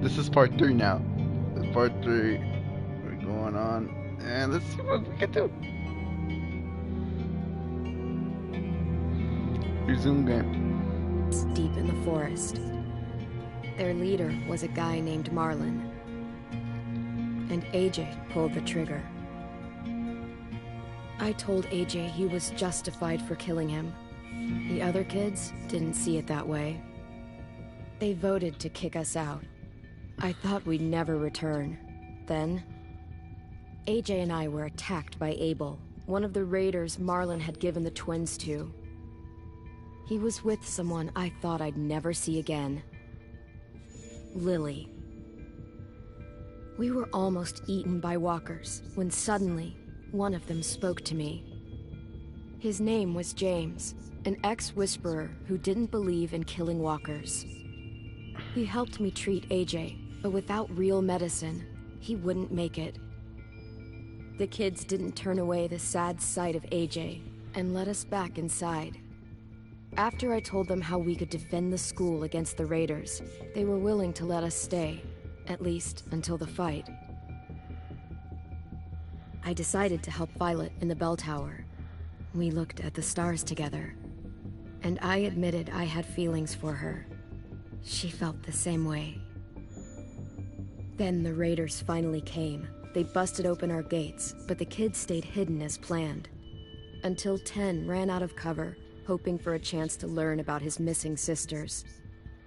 This is part three now. This is part three. We're going on, and let's see what we can do. Resume game. Deep in the forest. Their leader was a guy named Marlin. And AJ pulled the trigger. I told AJ he was justified for killing him. The other kids didn't see it that way. They voted to kick us out. I thought we'd never return. Then, AJ and I were attacked by Abel, one of the raiders Marlin had given the twins to. He was with someone I thought I'd never see again. Lily. We were almost eaten by walkers when suddenly one of them spoke to me. His name was James, an ex-whisperer who didn't believe in killing walkers. He helped me treat AJ, but without real medicine, he wouldn't make it. The kids didn't turn away the sad sight of AJ and let us back inside. After I told them how we could defend the school against the raiders, they were willing to let us stay, at least until the fight. I decided to help Violet in the bell tower. We looked at the stars together, and I admitted I had feelings for her. She felt the same way. Then the raiders finally came. They busted open our gates, but the kids stayed hidden as planned. Until Ten ran out of cover, hoping for a chance to learn about his missing sisters.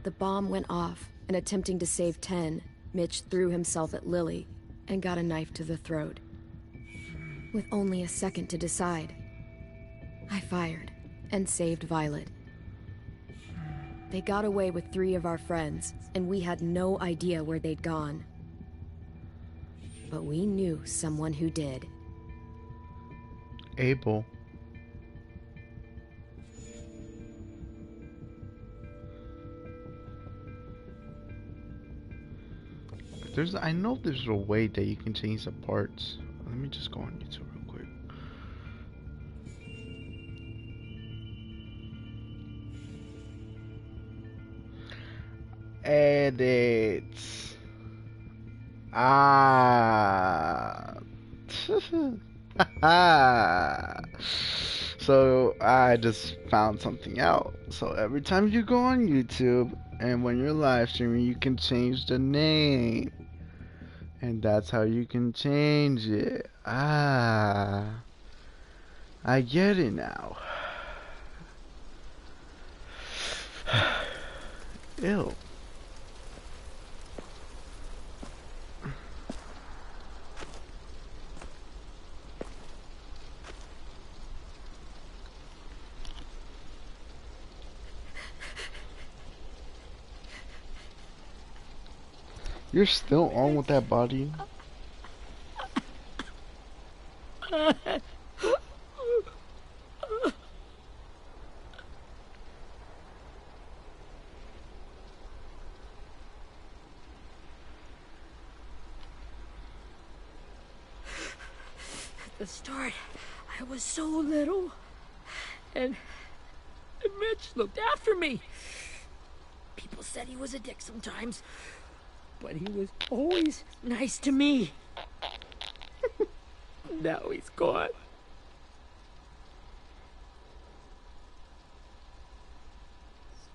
The bomb went off, and attempting to save Ten, Mitch threw himself at Lily and got a knife to the throat. With only a second to decide, I fired and saved Violet. They got away with 3 of our friends, and we had no idea where they'd gone. But we knew someone who did. Abel. I know there's a way that you can change the parts. Let me just go on YouTube real quick. Edit. So I just found something out. So every time you go on YouTube and when you're live streaming, you can change the name. And that's how you can change it. I get it now. Ew. You're still on with that body? At the start, I was so little, and Mitch looked after me. People said he was a dick sometimes, but he was always nice to me. Now he's gone.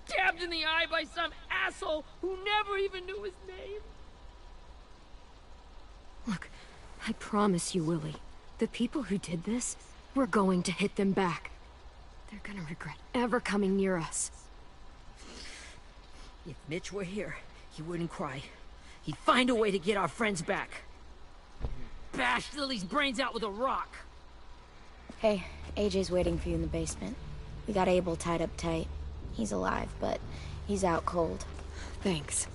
Stabbed in the eye by some asshole who never even knew his name. Look, I promise you, Willie, the people who did this, we're going to hit them back. They're gonna regret ever coming near us. If Mitch were here, he wouldn't cry. He'd find a way to get our friends back. Bash Lily's brains out with a rock. Hey, AJ's waiting for you in the basement. We got Abel tied up tight. He's alive, but he's out cold. Thanks.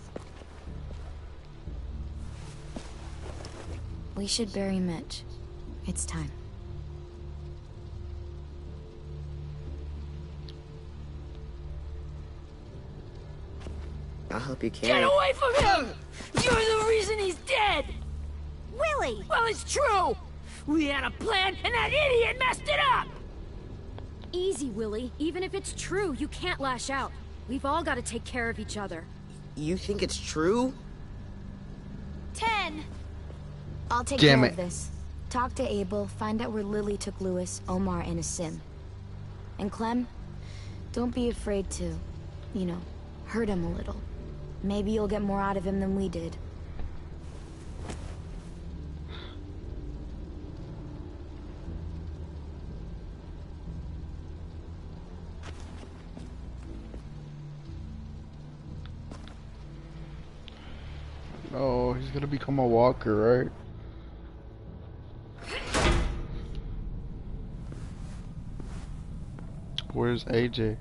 We should bury Mitch. It's time. I'll help you carry. Get away from him! You're the reason he's dead! Willie! Well, it's true! We had a plan, and that idiot messed it up! Easy, Willie. Even if it's true, you can't lash out. We've all got to take care of each other. You think it's true? 10. I'll take Damn care it. of this. Talk to Abel, find out where Lily took Lewis, Omar, and a sim. And Clem, don't be afraid to, you know, hurt him a little. Maybe you'll get more out of him than we did. Oh, he's gonna become a walker, right? Where's AJ?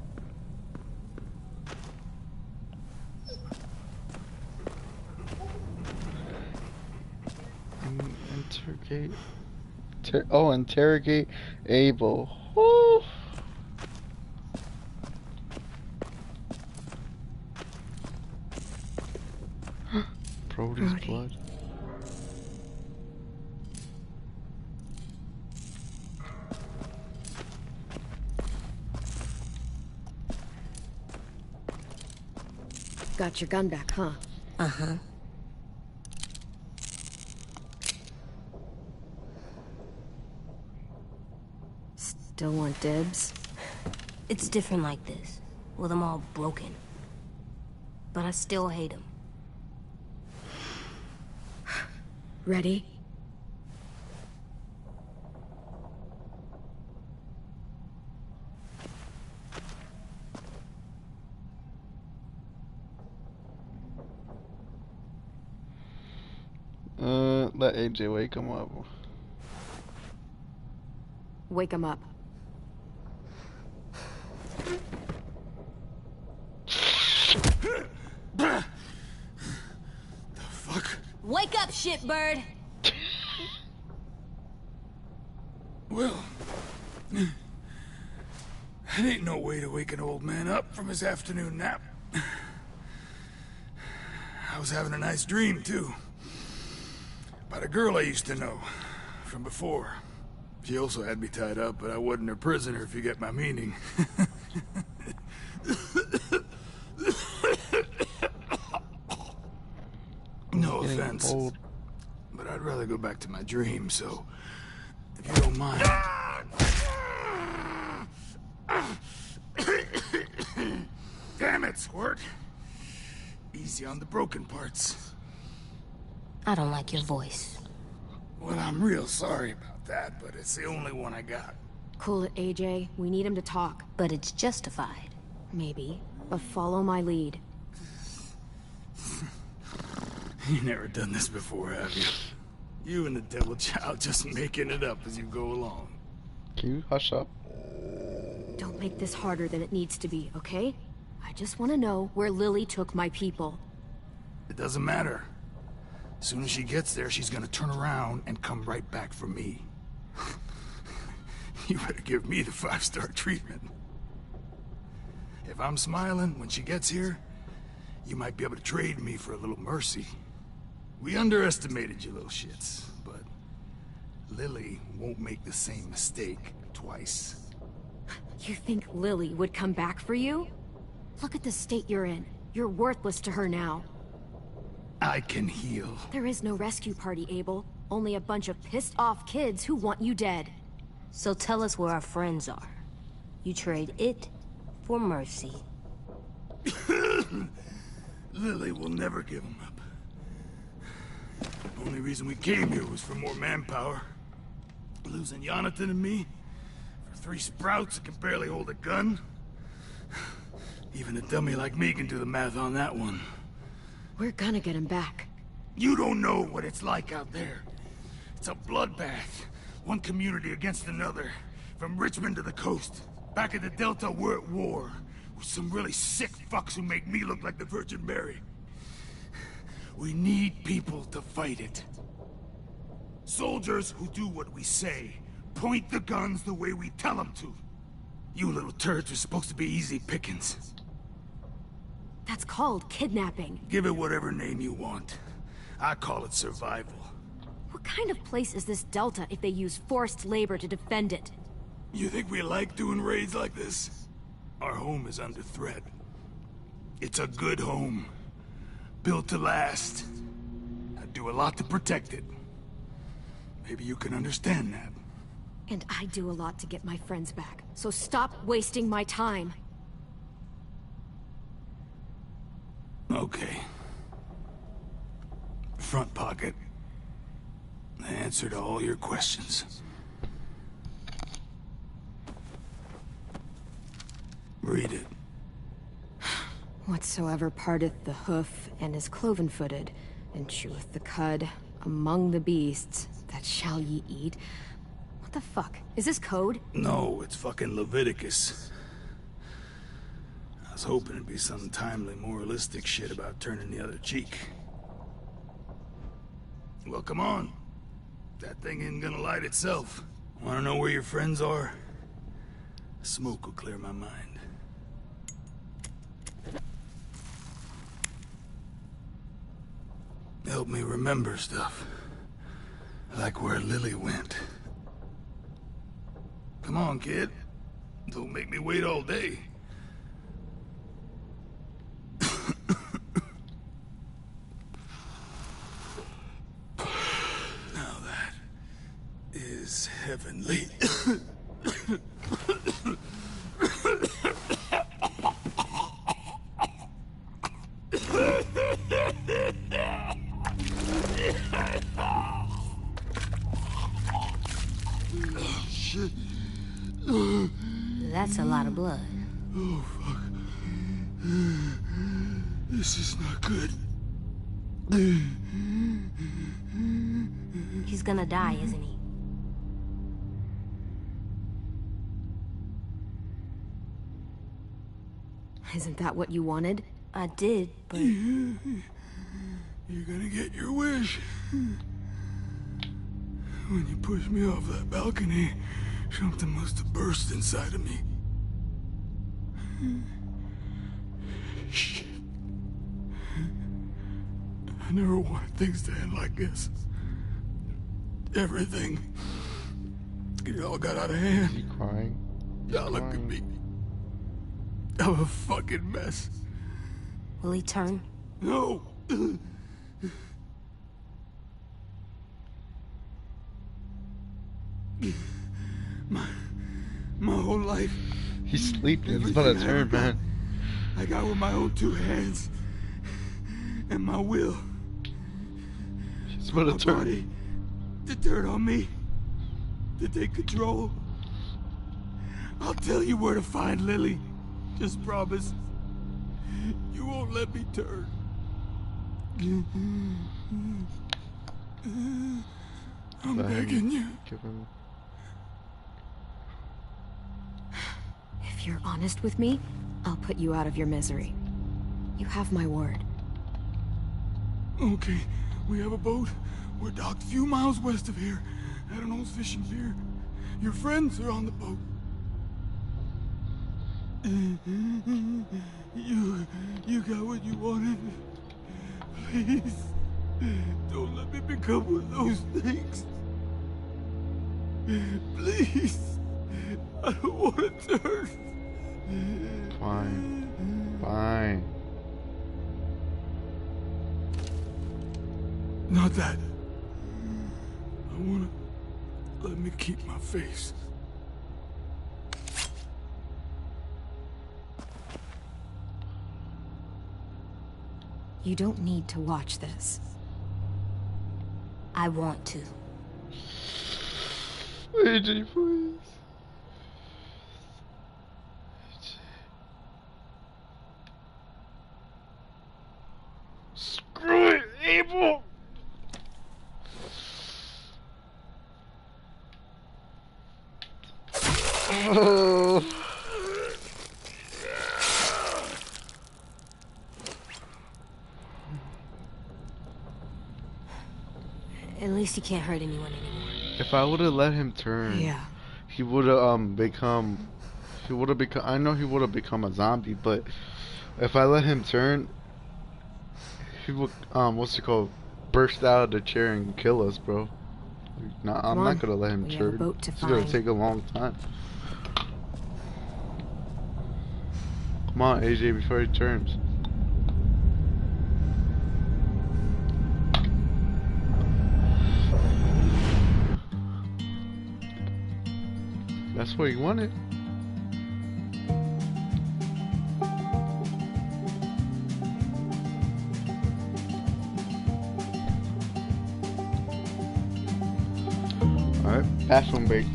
Interrogate. Interrogate Abel. Woo. Brody's Brody. blood. Got your gun back, huh? Uh-huh. Still want dibs? It's different like this, with them all broken. But I still hate him. Ready? Let AJ wake him up. Wake him up. Fuck. Wake up, shitbird! Well, that ain't no way to wake an old man up from his afternoon nap. I was having a nice dream, too. About a girl I used to know from before. She also had me tied up, but I wasn't her prisoner, if you get my meaning. No offense, Old. but I'd rather go back to my dream, so if you don't mind. Damn it, Squirt. Easy on the broken parts. I don't like your voice. Well, I'm real sorry about that, but it's the only one I got. Cool it, AJ. We need him to talk. But it's justified. Maybe. But follow my lead. You never done this before, have you? You and the devil child just making it up as you go along. Can you hush up? Don't make this harder than it needs to be, okay? I just want to know where Lily took my people. It doesn't matter. As soon as she gets there, she's gonna turn around and come right back for me. You better give me the 5-star treatment. If I'm smiling when she gets here, you might be able to trade me for a little mercy. We underestimated you little shits, but Lily won't make the same mistake twice. You think Lily would come back for you? Look at the state you're in. You're worthless to her now. I can heal. There is no rescue party, Abel. Only a bunch of pissed-off kids who want you dead. So tell us where our friends are. You trade it for mercy. Lily will never give him up. The only reason we came here was for more manpower. Losing Jonathan and me for 3 sprouts that can barely hold a gun. Even a dummy like me can do the math on that one. We're gonna get him back. You don't know what it's like out there. It's a bloodbath. One community against another. From Richmond to the coast. Back at the Delta, we're at war. With some really sick fucks who make me look like the Virgin Mary. We need people to fight it. Soldiers who do what we say. Point the guns the way we tell them to. You little turds are supposed to be easy pickings. That's called kidnapping. Give it whatever name you want. I call it survival. What kind of place is this Delta if they use forced labor to defend it? You think we like doing raids like this? Our home is under threat. It's a good home. Built to last. I do do a lot to protect it. Maybe you can understand that. And I do a lot to get my friends back, so stop wasting my time. Okay. Front pocket. The answer to all your questions. Read it. Whatsoever parteth the hoof and is cloven-footed, and cheweth the cud among the beasts, that shall ye eat. What the fuck? Is this code? No, it's fucking Leviticus. I was hoping it'd be some timely, moralistic shit about turning the other cheek. Well, come on. That thing ain't gonna light itself. Wanna know where your friends are? Smoke will clear my mind. Help me remember stuff. Like where Lily went. Come on, kid. Don't make me wait all day. Now that is heavenly. Shit. That's a lot of blood. Oh, fuck. This is not good. He's gonna die, isn't he? Isn't that what you wanted? I did, but... You're gonna get your wish. When you pushed me off that balcony, something must have burst inside of me. Shit. I never wanted things to end like this. Everything. It all got out of hand. You crying? Now look at me. I'm a fucking mess. Will he turn? No! My whole life, He's sleeping. He's about to turn, man. I got with my own two hands. And my will. He's about My to turn. body. To turn on me. To take control. I'll tell you where to find Lily. Just promise. You won't let me turn. I'm begging you. Give him. If you're honest with me, I'll put you out of your misery. You have my word. Okay, we have a boat. We're docked a few miles west of here, at an old fishing pier. Your friends are on the boat. You got what you wanted. Please, don't let me become one of those things. Please, I don't want to turn. Fine. Fine. Not that. I wanna let me keep my face. You don't need to watch this. I want to. AJ, please. Screw it, Abel! Oh. At least he can't hurt anyone anymore. If I would have let him turn, Yeah. he would have become. He would have become. I know he would have become a zombie, but if I let him turn, he would what's it called? Burst out of the chair and kill us, bro. No, I'm on. not gonna let him We have a turn. boat to It's gonna find. take a long time. Come on, AJ, before he turns. That's what he wanted. Alright, bathroom break.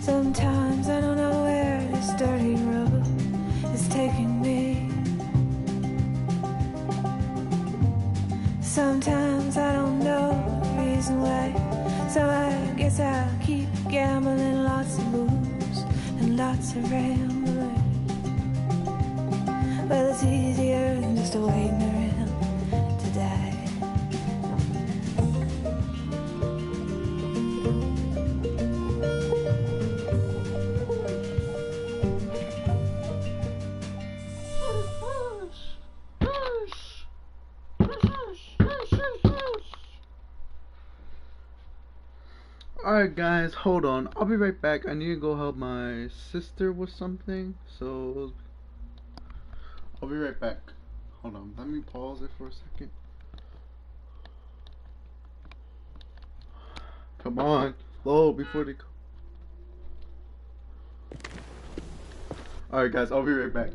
Sometimes I don't know where this dirty road is taking me. Sometimes I don't know the reason why. So I guess I'll keep gambling, lots of moves and lots of rambling. Well, it's easier than just waiting around to die. Alright guys, hold on. I'll be right back. I need to go help my sister with something. So I'll be right back. Hold on. Let me pause it for a second. Come on. Load before they go. Alright guys, I'll be right back.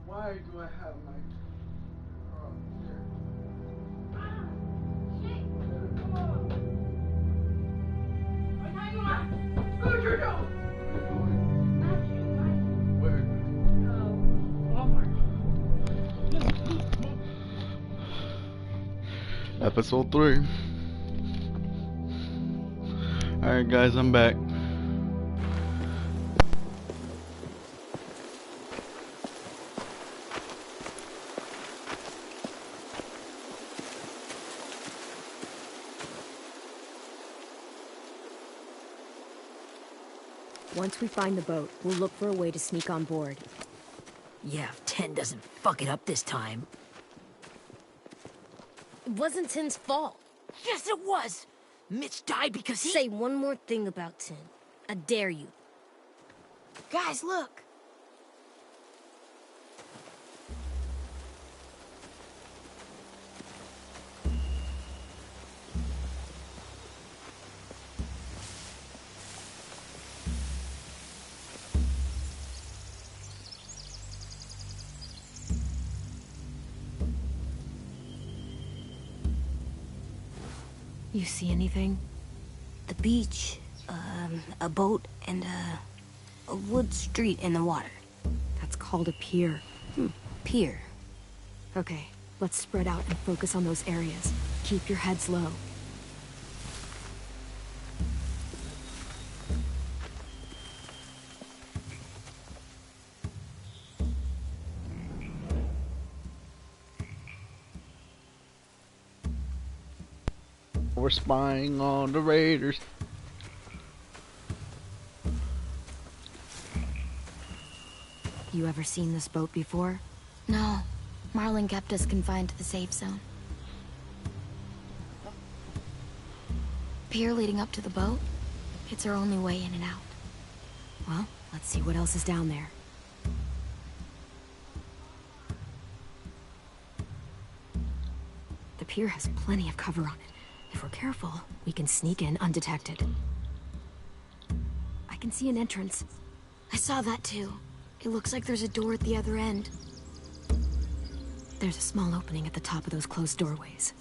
Why do I have my Episode 3. Alright guys, I'm back. Once we find the boat, we'll look for a way to sneak on board. Yeah, if Ten doesn't fuck it up this time. It wasn't Tin's fault. Yes, it was! Mitch died because he— Say one more thing about Tin. I dare you. Guys, look! You see anything? The beach, a boat, and a wood street in the water. That's called a pier. Pier. Okay, let's spread out and focus on those areas. Keep your heads low. We're spying on the raiders. You ever seen this boat before? No. Marlin kept us confined to the safe zone. Pier leading up to the boat? It's our only way in and out. Well, let's see what else is down there. The pier has plenty of cover on it. If we're careful, we can sneak in undetected. I can see an entrance. I saw that too. It looks like there's a door at the other end. There's a small opening at the top of those closed doorways.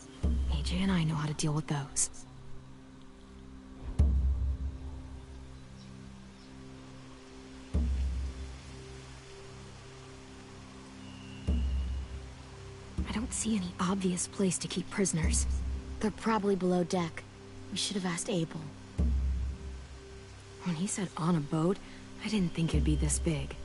AJ and I know how to deal with those. I don't see any obvious place to keep prisoners. They're probably below deck. We should have asked Abel. When he said on a boat, I didn't think it'd be this big.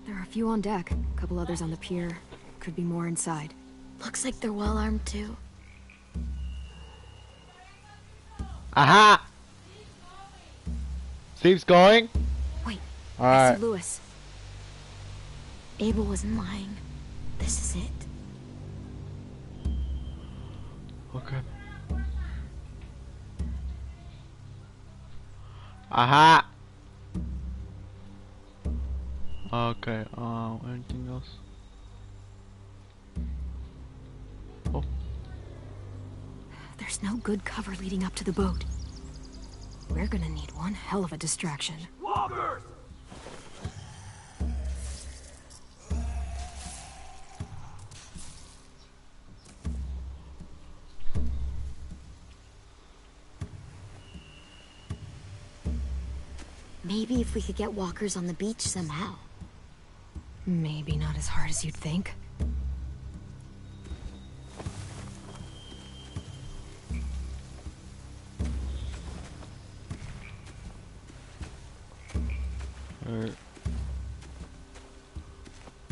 There are a few on deck, a couple others on the pier. Could be more inside. Looks like they're well armed too. Aha! Steve's going? Wait, I Alright. see Louis. Abel wasn't lying. This is it. Okay. Aha! Okay, anything else? Oh. There's no good cover leading up to the boat. We're gonna need one hell of a distraction. Walkers! Maybe if we could get walkers on the beach somehow. Maybe not as hard as you'd think.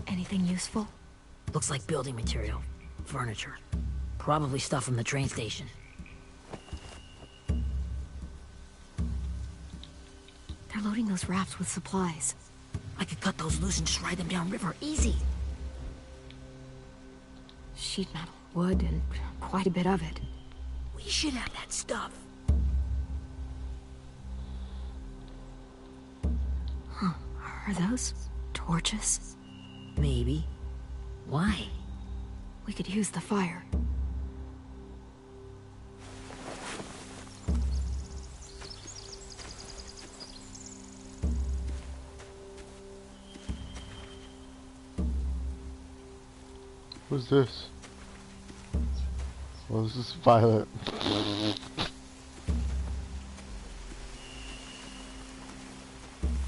Anything useful? Looks like building material. Furniture. Probably stuff from the train station. They're loading those rafts with supplies. I could cut those loose and just ride them downriver. Easy. Sheet metal, wood, and quite a bit of it. We should have that stuff. Are those torches? Maybe. Why? We could use the fire. Who's this? Well, this is Violet.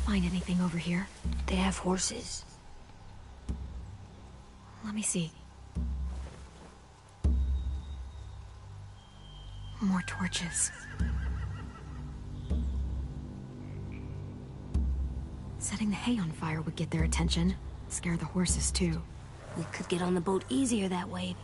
Find anything over here? They have horses. Let me see. More torches. Setting the hay on fire would get their attention. Scare the horses, too. We could get on the boat easier that way.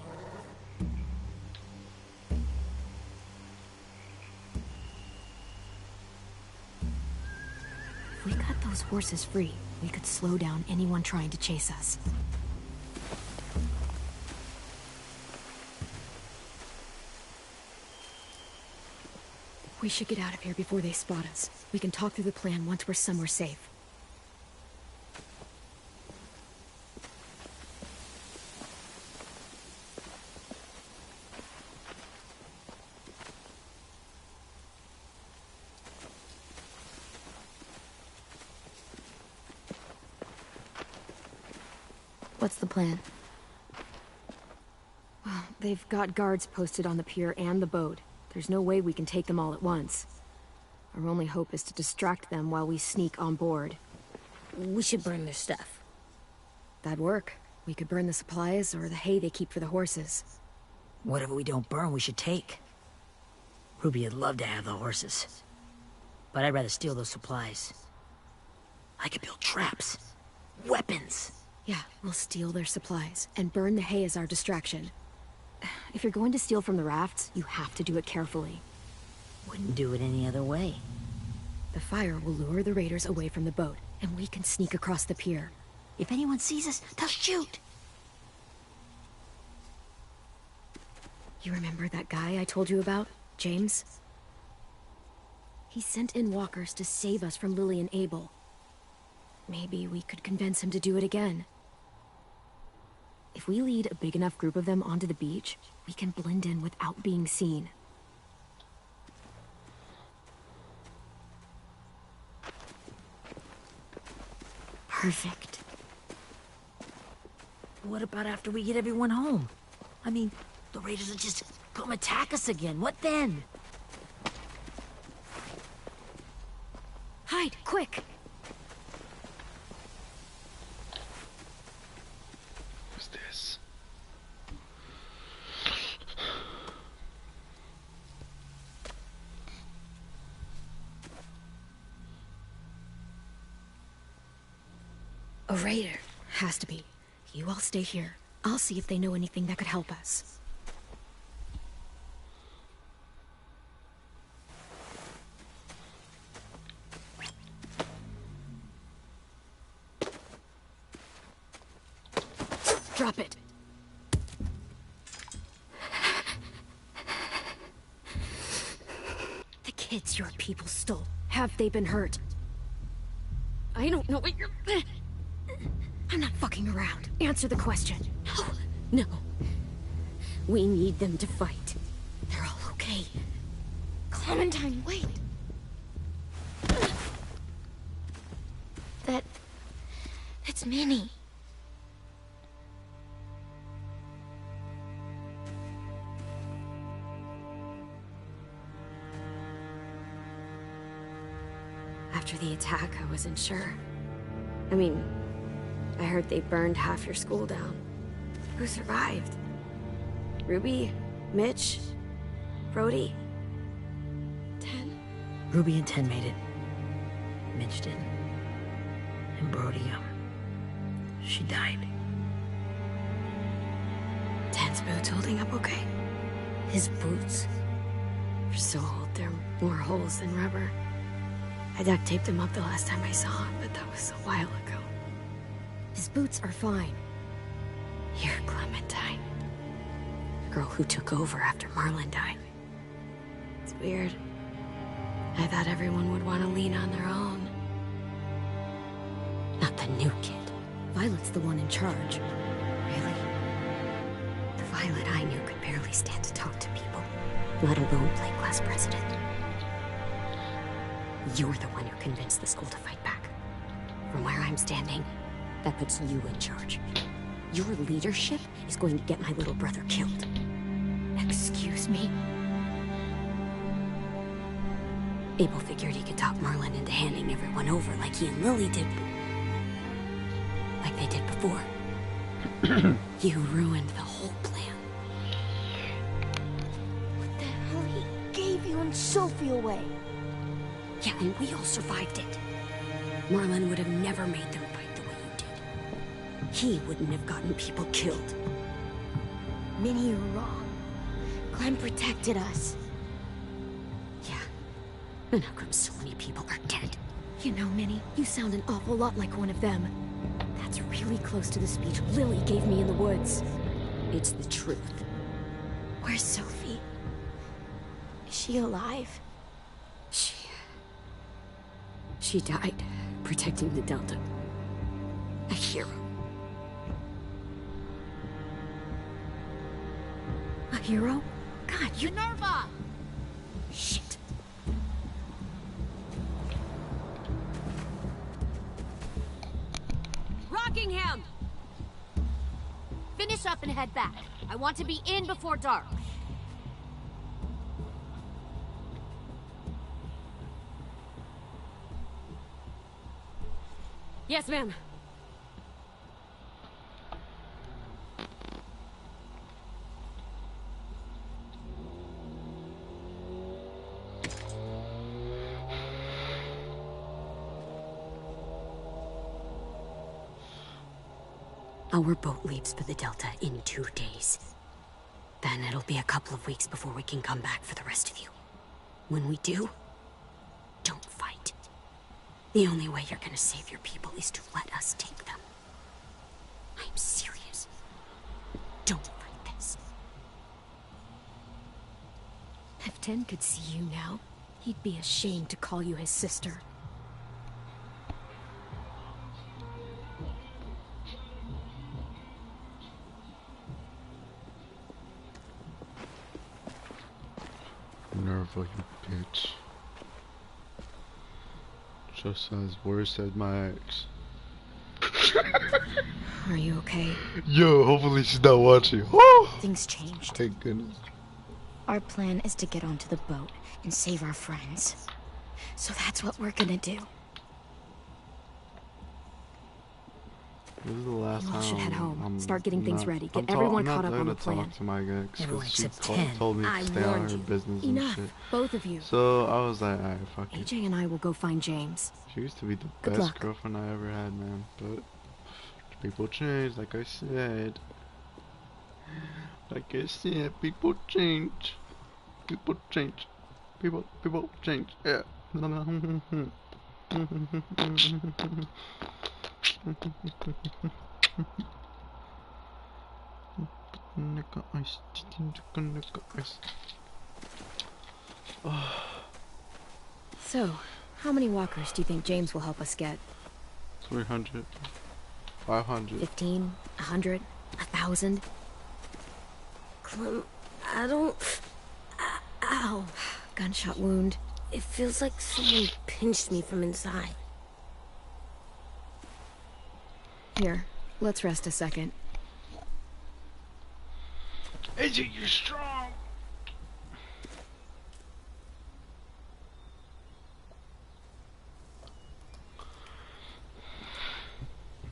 If we cut those horses free, we could slow down anyone trying to chase us. We should get out of here before they spot us. We can talk through the plan once we're somewhere safe. What's the plan? Well, they've got guards posted on the pier and the boat. There's no way we can take them all at once. Our only hope is to distract them while we sneak on board. We should burn their stuff. That'd work. We could burn the supplies or the hay they keep for the horses. Whatever we don't burn, we should take. Ruby would love to have the horses. But I'd rather steal those supplies. I could build traps. Weapons. Yeah, we'll steal their supplies and burn the hay as our distraction. If you're going to steal from the rafts, you have to do it carefully. Wouldn't do it any other way. The fire will lure the raiders away from the boat, and we can sneak across the pier. If anyone sees us, they'll shoot. You remember that guy I told you about? James? He sent in walkers to save us from Lily and Abel. Maybe we could convince him to do it again. If we lead a big enough group of them onto the beach, we can blend in without being seen. Perfect. What about after we get everyone home? I mean, the raiders will just come attack us again. What then? Hide, quick! Who's this? A raider. Has to be. You all stay here. I'll see if they know anything that could help us. Drop it. The kids your people stole. Have they been hurt? I don't know what you're... I'm not fucking around. Answer the question. No. No. We need them to fight. They're all okay. Clementine, wait. That's Minnie. After the attack, I wasn't sure. I mean, I heard they burned half your school down. Who survived? Ruby? Mitch? Brody? Ten? Ruby and Ten made it. Mitch didn't. And Brody, she died. Ten's boots holding up okay? His boots? They're so old, there are more holes than rubber. I duct taped him up the last time I saw him, but that was a while ago. His boots are fine. You're Clementine. The girl who took over after Marlon died. It's weird. I thought everyone would want to lean on their own. Not the new kid. Violet's the one in charge. Really? The Violet I knew could barely stand to talk to people, let alone play class president. You're the one who convinced the school to fight back. From where I'm standing, that puts you in charge. Your leadership is going to get my little brother killed. Excuse me? Abel figured he could talk Marlon into handing everyone over like he and Lily did. Like they did before. You ruined the whole plan. What the hell? He gave you and Sophie away. Yeah, and we all survived it. Marlon would have never made them fight the way you did. He wouldn't have gotten people killed. Minnie, you're wrong. Clem protected us. Yeah. And how come so many people are dead? You know, Minnie, you sound an awful lot like one of them. That's really close to the speech Lily gave me in the woods. It's the truth. Where's Sophie? Is she alive? She died, protecting the Delta. A hero. A hero? God, you... Minerva! Shit. Rockingham! Finish up and head back. I want to be in before dark. Yes, ma'am. Our boat leaves for the Delta in 2 days. Then it'll be a couple of weeks before we can come back for the rest of you. When we do, don't fight. The only way you're gonna save your people is to let us take them. I'm serious. Don't fight this. If Ten could see you now, he'd be ashamed to call you his sister. Nerva, you bitch. Just as worse as my ex. Are you okay? Yo, hopefully she's not watching. Oh! Things changed. Thank goodness. Our plan is to get onto the boat and save our friends. So that's what we're gonna do. This is the last You all time. should head home. I'm Start getting things not- ready. Get I'm everyone not caught up on the gonna plan. talk to my ex because Everyone she except Ten. told me I to stay on warned her you. business Enough, and shit. both of you. So I was like, alright, fuck it. AJ and I will go find James. She used to be the Good best luck. girlfriend I ever had, man. But people change, like I said. Like I said, people change. People change. People change. Yeah. Nigga ice. Nigga ice. So, how many walkers do you think James will help us get? 300. 500. 15? 100? 1,000? Clem, I don't... Ow. Gunshot wound. It feels like someone pinched me from inside. Here, let's rest a second. AJ, you're strong.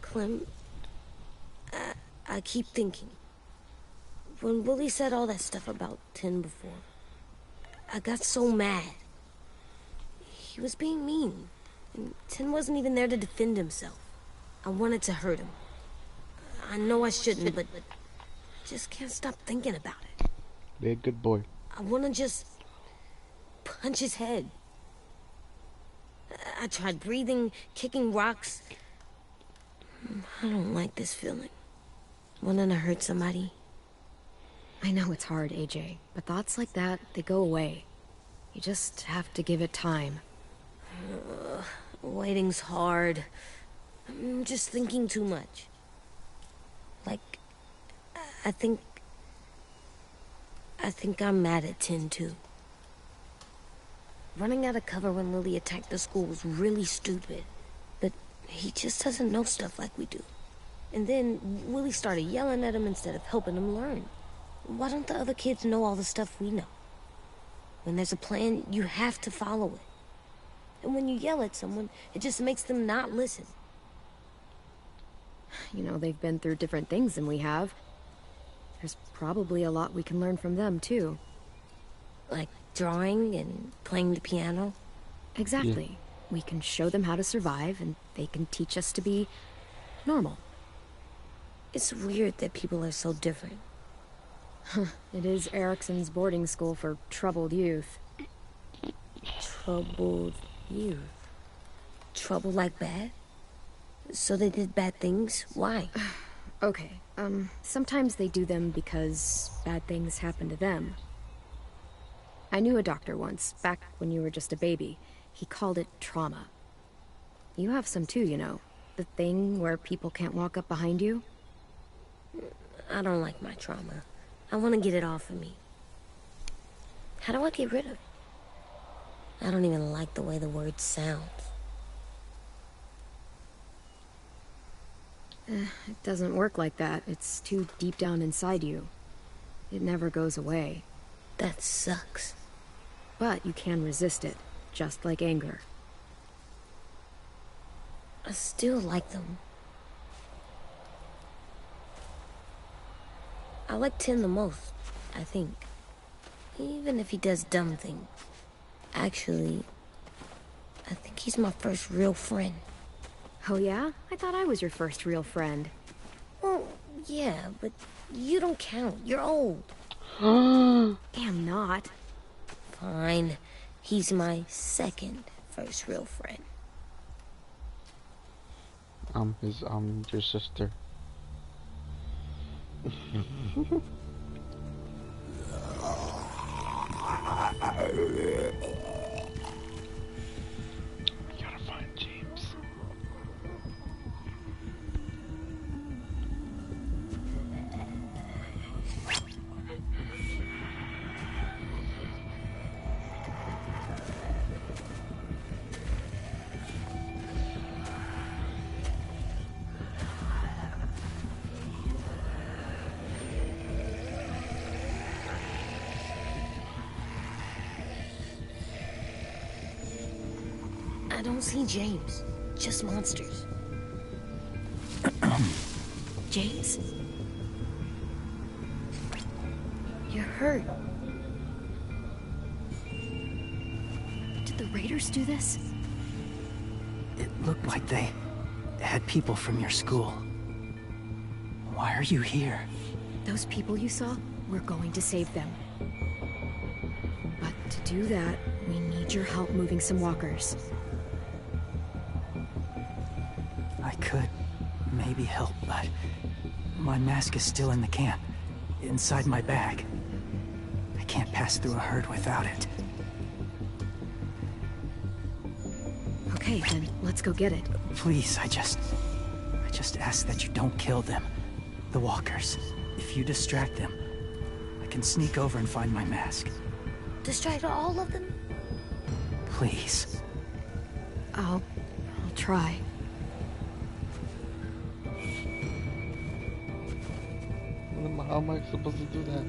Clem, I keep thinking. When Willie said all that stuff about Tin before, I got so mad. He was being mean, and Tin wasn't even there to defend himself. I wanted to hurt him. I know I shouldn't, but just can't stop thinking about it. Be a good boy. I want to just punch his head. I tried breathing, kicking rocks. I don't like this feeling. Wanting to hurt somebody. I know it's hard, AJ, but thoughts like that, they go away. You just have to give it time. Waiting's hard. I'm just thinking too much. Like, I think I'm mad at Tin, too. Running out of cover when Lily attacked the school was really stupid. But he just doesn't know stuff like we do. And then Willie started yelling at him instead of helping him learn. Why don't the other kids know all the stuff we know? When there's a plan, you have to follow it. And when you yell at someone, it just makes them not listen. You know, they've been through different things than we have. There's probably a lot we can learn from them, too. Like drawing and playing the piano. Exactly. We can show them how to survive, and they can teach us to be normal. It's weird that people are so different. It is Erickson's boarding school for troubled youth. Troubled youth. Trouble like bad? So they did bad things? Why? Okay, sometimes they do them because bad things happen to them. I knew a doctor once, back when you were just a baby. He called it trauma. You have some too, you know. The thing where people can't walk up behind you. I don't like my trauma. I want to get it off of me. How do I get rid of it? I don't even like the way the word sounds. It doesn't work like that. It's too deep down inside you. It never goes away. That sucks. But you can resist it, just like anger. I still like them. I like Tin the most, I think. Even if he does dumb things. Actually, I think he's my first real friend. Oh yeah? I thought I was your first real friend. Well, yeah, but you don't count. You're old. Am not. Fine. He's my second first real friend. I'm your sister. You gotta find James. I don't see James. Just monsters. James? You're hurt. Did the Raiders do this? It looked like they had people from your school. Why are you here? Those people you saw, we're going to save them. But to do that, we need your help moving some walkers. I could maybe help, but my mask is still in the camp, inside my bag. I can't pass through a herd without it. Okay, then let's go get it. Please, I just ask that you don't kill them. The walkers. If you distract them, I can sneak over and find my mask. Distract all of them? Please. I'll try. How am I supposed to do that?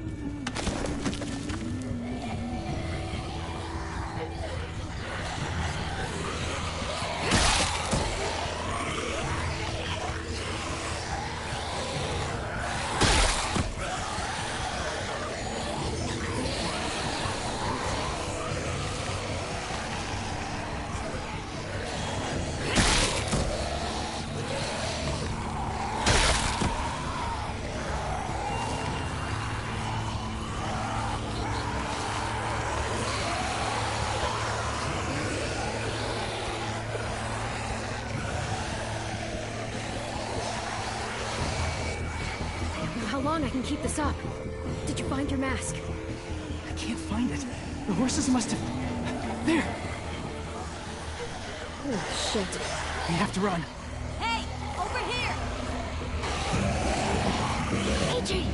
How long I can keep this up? Did you find your mask? I can't find it. The horses must have... There! Oh, shit. We have to run. Hey, over here! AJ!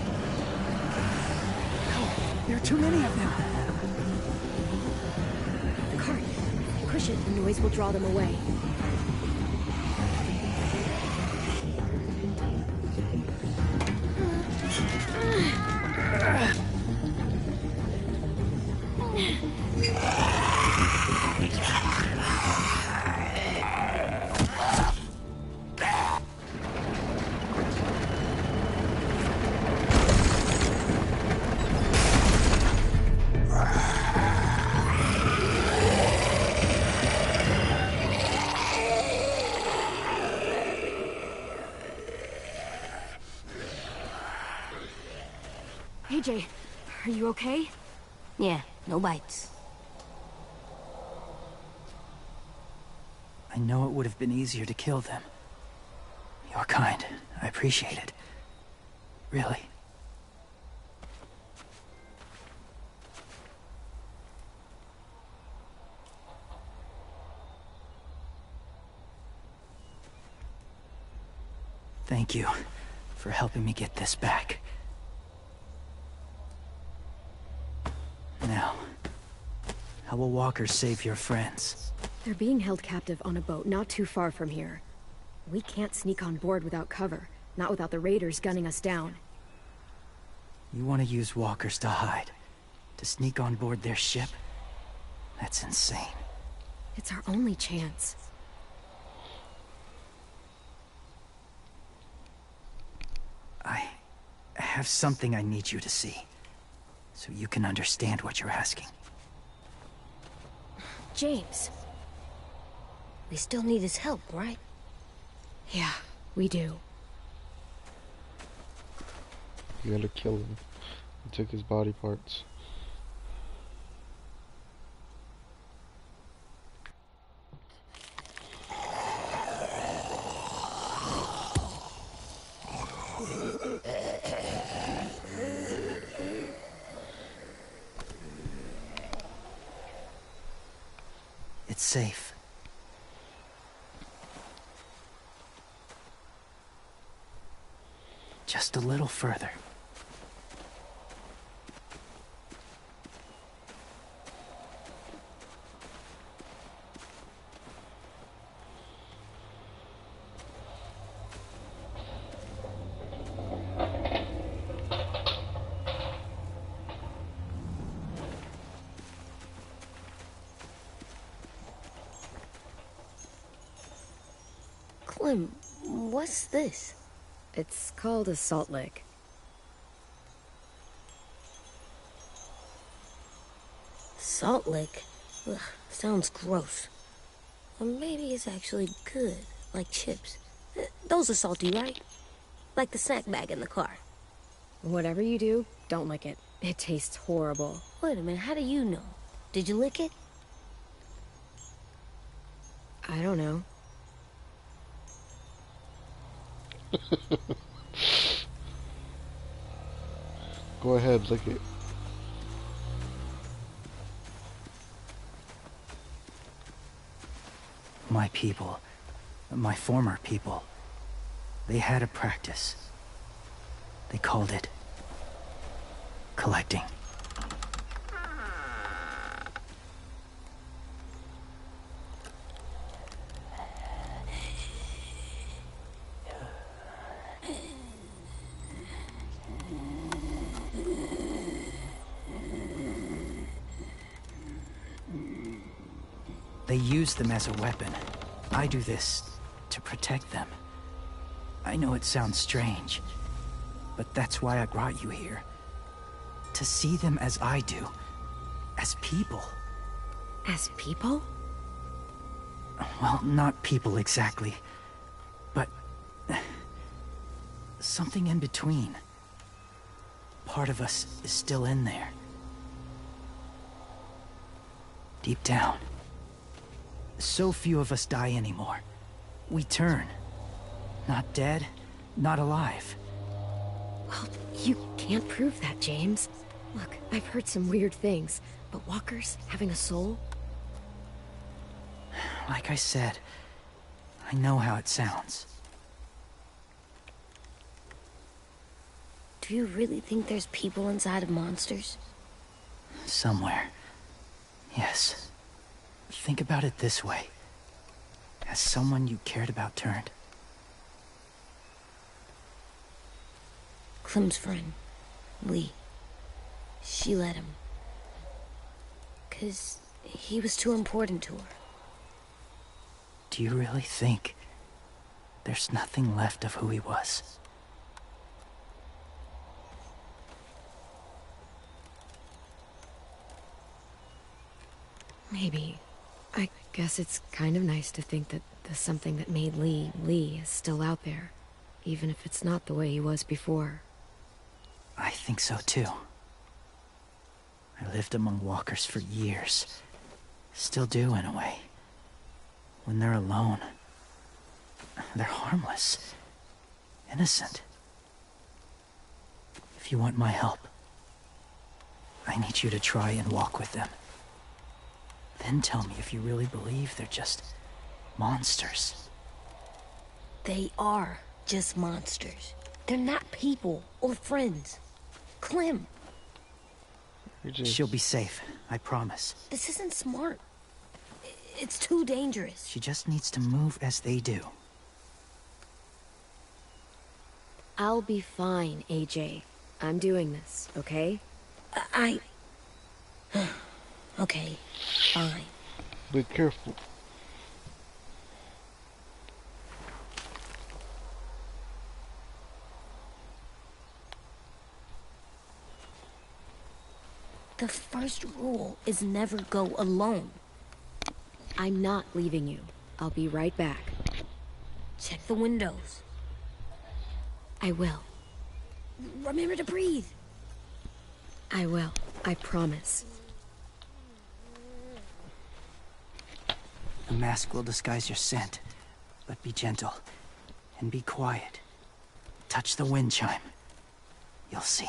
No, there are too many of them. The cart. Push it, the noise will draw them away. AJ, are you okay? Yeah, no bites. I know it would have been easier to kill them. You're kind. I appreciate it. Really. Thank you for helping me get this back. Now, how will walkers save your friends? They're being held captive on a boat not too far from here. We can't sneak on board without cover, not without the raiders gunning us down. You want to use walkers to hide? To sneak on board their ship? That's insane. It's our only chance. I have something I need you to see, so you can understand what you're asking. James. We still need his help, right? Yeah, we do. You gotta kill him. You took his body parts. It's safe. Just a little further. Clem, what's this? It's called a salt lick. Salt lick? Ugh, sounds gross. Or maybe it's actually good, like chips. Those are salty, right? Like the snack bag in the car. Whatever you do, don't lick it. It tastes horrible. Wait a minute, how do you know? Did you lick it? I don't know. Go ahead, lick it. My people, my former people, they had a practice. They called it collecting. They use them as a weapon. I do this to protect them. I know it sounds strange, but that's why I brought you here. To see them as I do. As people. As people? Well, not people exactly, but something in between. Part of us is still in there. Deep down. So few of us die anymore. We turn. Not dead, not alive. Well, you can't prove that, James. Look, I've heard some weird things, but walkers having a soul? Like I said, I know how it sounds. Do you really think there's people inside of monsters? Somewhere. Yes. Think about it this way. Has someone you cared about turned? Clem's friend, Lee. She let him. 'Cause he was too important to her. Do you really think there's nothing left of who he was? Maybe. I guess it's kind of nice to think that the something that made Lee, Lee is still out there. Even if it's not the way he was before. I think so too. I lived among walkers for years. Still do in a way. When they're alone, they're harmless. Innocent. If you want my help, I need you to try and walk with them. Then tell me if you really believe they're just monsters. They are just monsters. They're not people or friends. Clem, She'll be safe, I promise. this isn't smart. It's too dangerous. She just needs to move as they do. I'll be fine, AJ. I'm doing this, okay? Okay, fine. Be careful. The first rule is never go alone. I'm not leaving you. I'll be right back. Check the windows. I will. Remember to breathe. I will. I promise. The mask will disguise your scent, but be gentle and be quiet. Touch the wind chime. You'll see.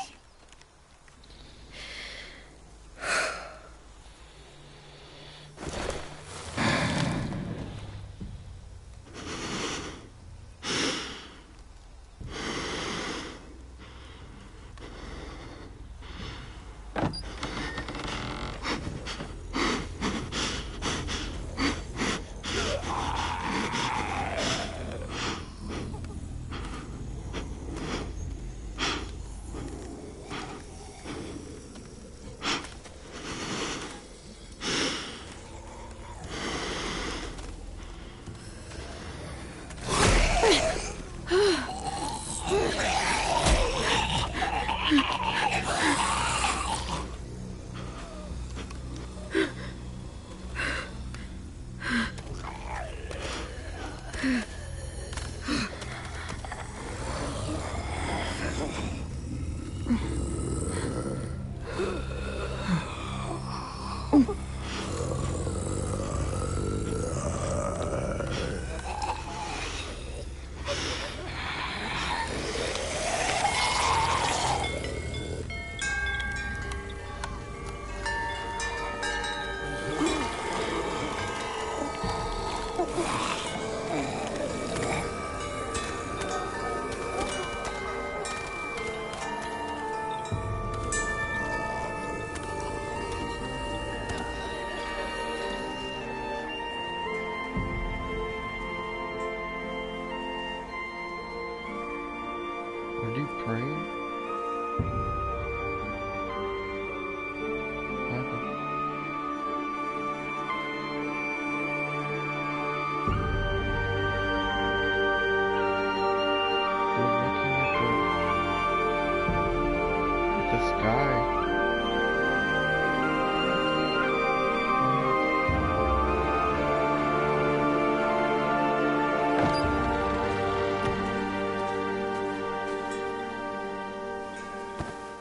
Are you praying? What happened? You're looking at the sky.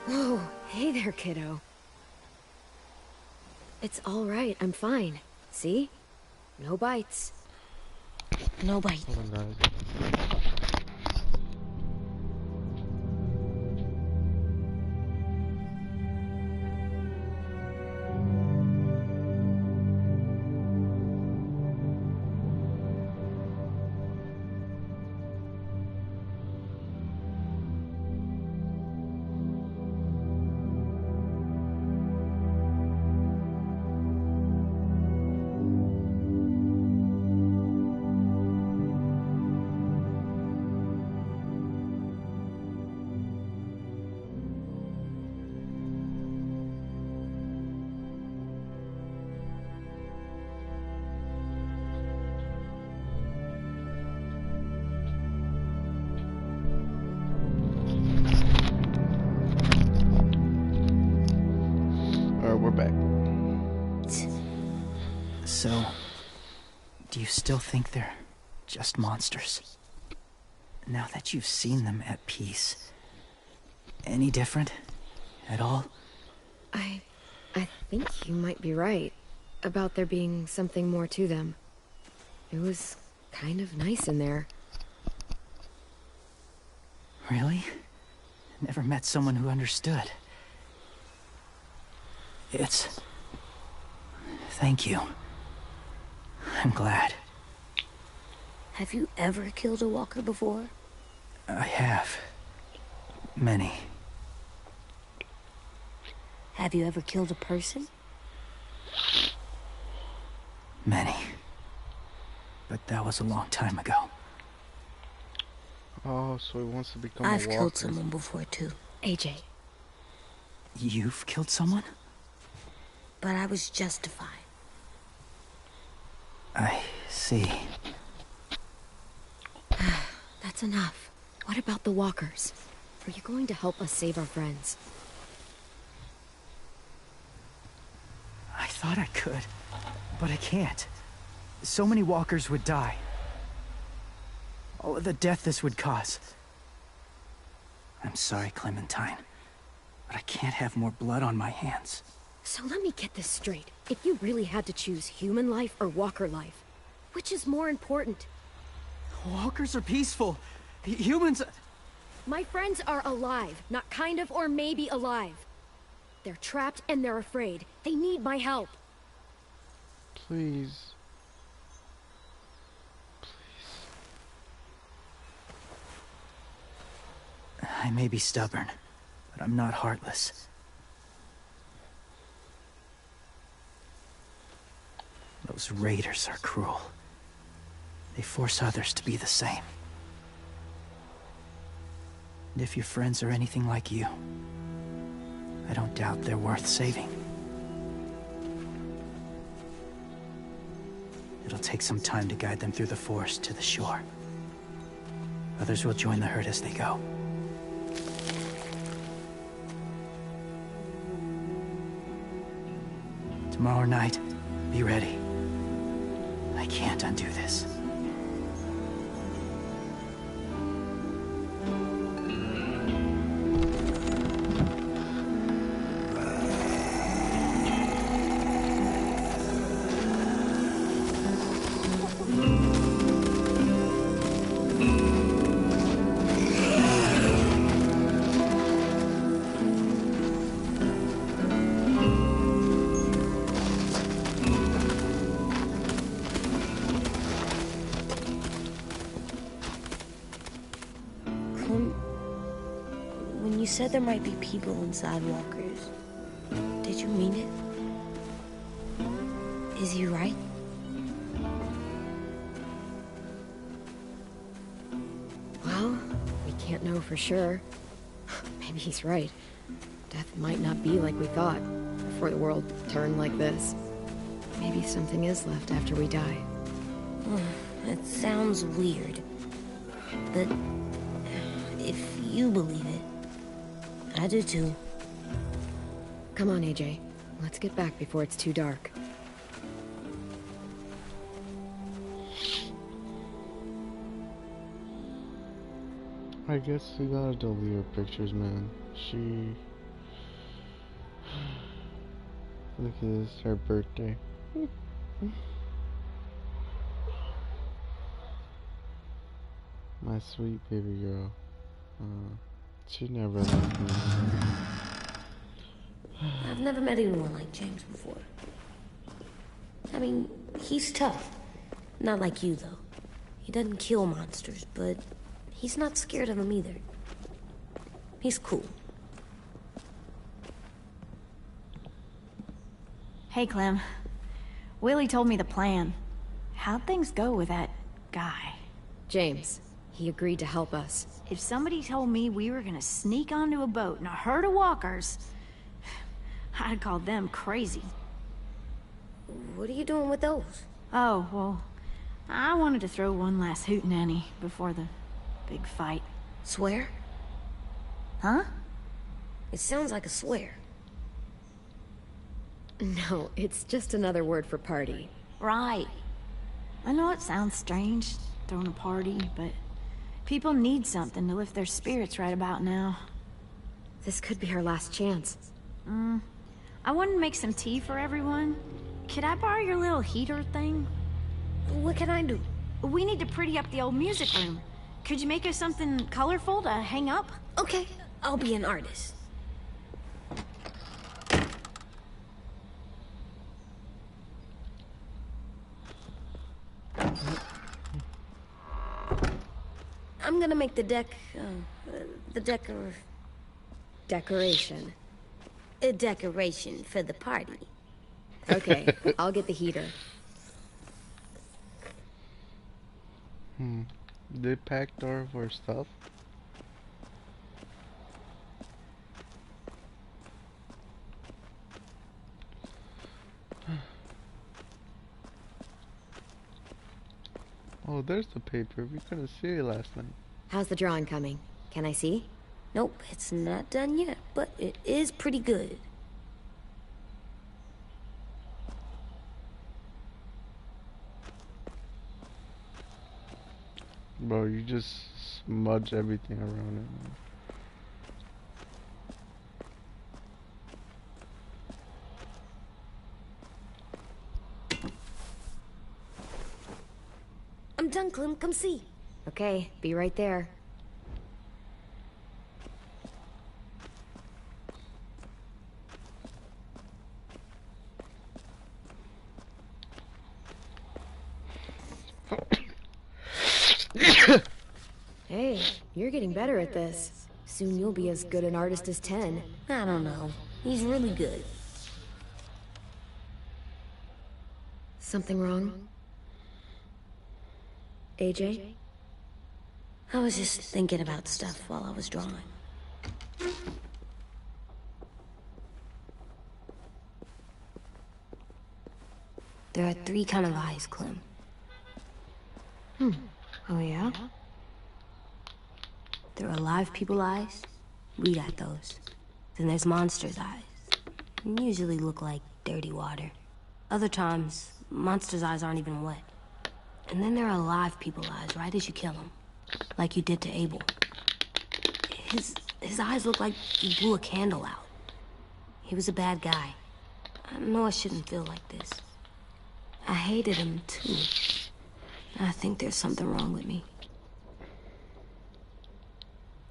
Whoa, hey there, kiddo. It's all right, I'm fine. See? No bites. No bite. Hold on, guys. We're back. So, do you still think they're just monsters? Now that you've seen them at peace, any different at all? I think you might be right about there being something more to them. It was kind of nice in there. Really? Never met someone who understood. Thank you. I'm glad. Have you ever killed a walker before? I have. Many. Have you ever killed a person? Many. But that was a long time ago. Oh, so he wants to become a I've walker. killed someone before too. AJ. You've killed someone? But I was justified. I see. That's enough. What about the walkers? Are you going to help us save our friends? I thought I could, but I can't. So many walkers would die. All of the death this would cause. I'm sorry, Clementine, but I can't have more blood on my hands. So let me get this straight. If you really had to choose human life or walker life, which is more important? Walkers are peaceful. Humans... My friends are alive, not kind of or maybe alive. They're trapped and they're afraid. They need my help. Please. I may be stubborn, but I'm not heartless. Those raiders are cruel. They force others to be the same. And if your friends are anything like you, I don't doubt they're worth saving. It'll take some time to guide them through the forest to the shore. Others will join the herd as they go. Tomorrow night, be ready. I can't undo this. When you said there might be people inside walkers, did you mean it? Is he right? Well, we can't know for sure. Maybe he's right. Death might not be like we thought before the world turned like this. Maybe something is left after we die. It sounds weird, but if you believe it, I do too. Come on, AJ. Let's get back before it's too dark. I guess we gotta delete her pictures, man. She... Look at this, her birthday. My sweet baby girl. She never left me. I've never met anyone like James before. I mean, he's tough. Not like you, though. He doesn't kill monsters, but he's not scared of them either. He's cool. Hey, Clem. Willie told me the plan. How'd things go with that guy? James. He agreed to help us. If somebody told me we were gonna sneak onto a boat in a herd of walkers, I'd call them crazy. What are you doing with those? Oh, well, I wanted to throw one last hootenanny before the big fight. Swear? Huh? It sounds like a swear. No, it's just another word for party. Right. I know it sounds strange, throwing a party, but people need something to lift their spirits right about now. This could be our last chance. I wanted to make some tea for everyone. Could I borrow your little heater thing? What can I do? We need to pretty up the old music room. Could you make us something colorful to hang up? Okay, I'll be an artist. I'm gonna make the Decoration. a decoration for the party. Okay, I'll get the heater. They packed all of our stuff. Oh, there's the paper. We couldn't see it last night. How's the drawing coming? Can I see? Nope, it's not done yet, but it is pretty good. Bro, you just smudge everything around it, man. I'm done, Clem. Come see. Okay, be right there. Hey, you're getting better at this. Soon you'll be as good an artist as 10. I don't know. He's really good. Something wrong? AJ? I was just thinking about stuff while I was drawing. There are 3 kind of eyes, Clem. Oh yeah? There are alive people eyes. We got those. Then there's monsters' eyes. They usually look like dirty water. Other times, monsters' eyes aren't even wet. And then there are alive people's eyes right as you kill them. Like you did to Abel. His eyes look like he blew a candle out. He was a bad guy. I know I shouldn't feel like this. I hated him, too. I think there's something wrong with me.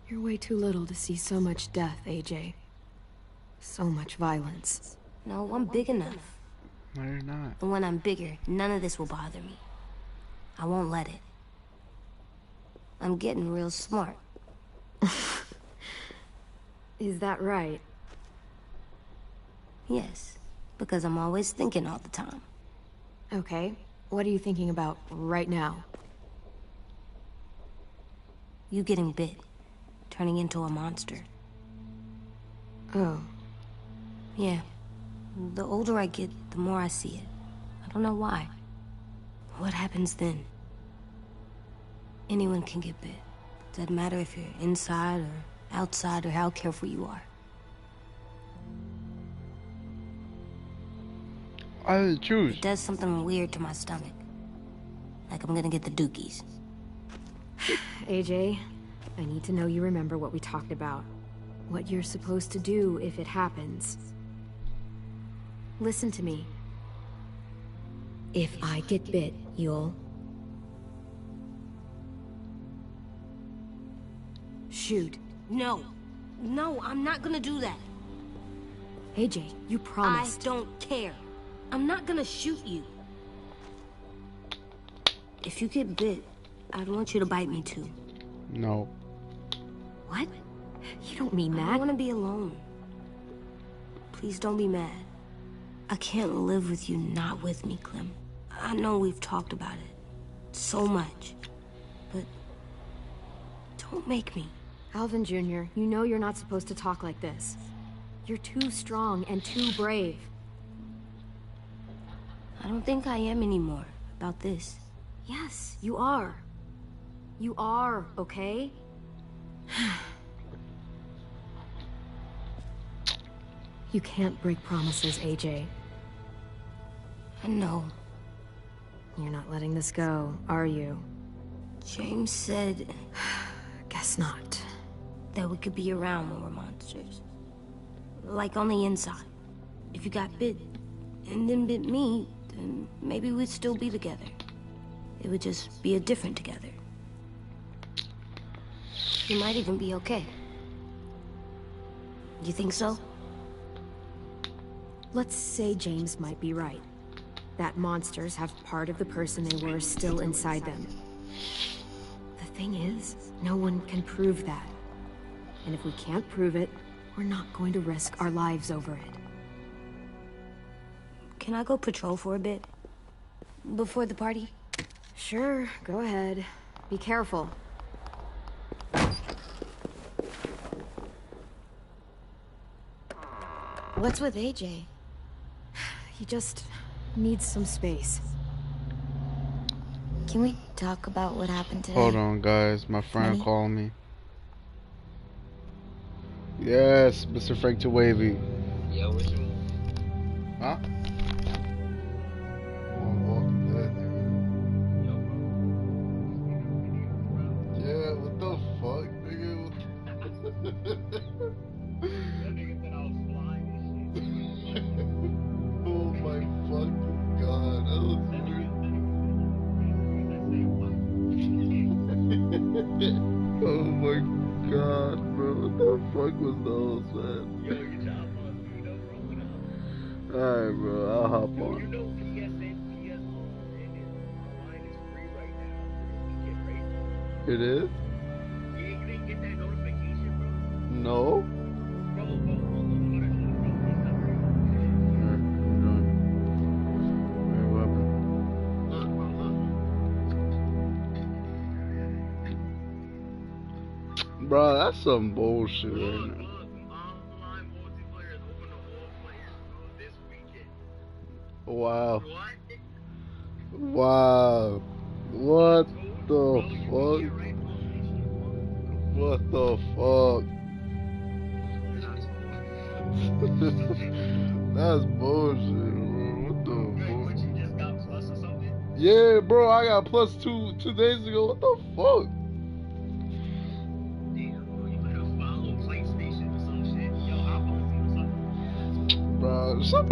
You're way too little to see so much death, AJ. So much violence. No, I'm big enough. No, you're not. And when I'm bigger, none of this will bother me. I won't let it. I'm getting real smart. Is that right? Yes, because I'm always thinking all the time. Okay, what are you thinking about right now? You getting bit, turning into a monster. Oh. Yeah. The older I get, the more I see it. I don't know why. What happens then? Anyone can get bit. Doesn't matter if you're inside or outside or how careful you are. I choose. It does something weird to my stomach. Like I'm gonna get the dookies. AJ, I need to know you remember what we talked about. What you're supposed to do if it happens. Listen to me. If I get bit, you'll... shoot. No. No, I'm not gonna do that. AJ, you promised. I don't care. I'm not gonna shoot you. If you get bit, I'd want you to bite me too. No. What? You don't mean that. I want to be alone. Please don't be mad. I can't live with you not with me, Clem. I know we've talked about it so much, but don't make me. Alvin Jr., you know you're not supposed to talk like this. You're too strong and too brave. I don't think I am anymore about this. Yes, you are. You are, okay? You can't break promises, AJ. I know. You're not letting this go, are you? James said... Guess not. That we could be around when we're monsters. Like on the inside. If you got bit, and then bit me, then maybe we'd still be together. It would just be a different together. You might even be okay. You think so? Let's say James might be right. That monsters have part of the person they were still inside them. The thing is, no one can prove that. And if we can't prove it, we're not going to risk our lives over it. Can I go patrol for a bit? Before the party? Sure, go ahead. Be careful. What's with AJ? He just needs some space. Can we talk about what happened today? Hold on, guys. My friend Honey? called me. Yes, Mr. Frank to Wavy. Yo, what you... Huh? Yeah, what the fuck, nigga? Oh my fucking god, that was weird. Oh my god, bro, what the fuck was those, man? Yo, you chop on, dude. No wrong with that. Alright, bro, I'll hop Yo, on. you know PS Online is free right now. You get crazy. It is? You didn't get that notification, bro? No? Bro, hold on. Look, bro, look. Bro, that's some bullshit right Look, now. online multiplayer is open to all players, bro, this weekend. Wow. What? Wow. What the Bro, you can get fuck? right What the fuck? That's bullshit, bro. What the fuck? Yeah, bro, I got +2 2 days ago. What the fuck? Damn, bro, you better follow PlayStation or some shit. Yo, I'll post you something. Bro, shut